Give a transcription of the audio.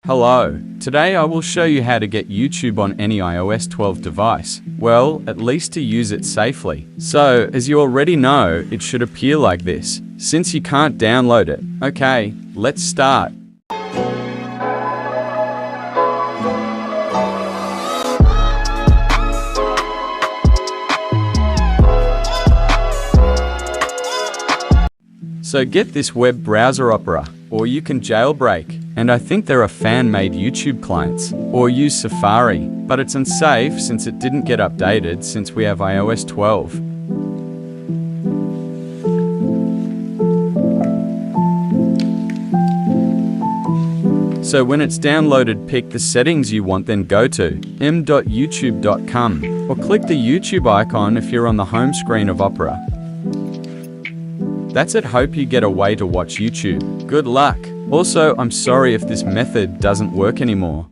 Hello, today I will show you how to get YouTube on any iOS 12 device. Well, at least to use it safely. So, as you already know, it should appear like this, since you can't download it. Okay, let's start. So get this web browser Opera, or you can jailbreak, and I think there are fan-made YouTube clients, or use Safari, but it's unsafe since it didn't get updated since we have iOS 12. So when it's downloaded, pick the settings you want, then go to m.youtube.com, or click the YouTube icon if you're on the home screen of Opera. That's it. Hope you get a way to watch YouTube. Good luck. Also, I'm sorry if this method doesn't work anymore.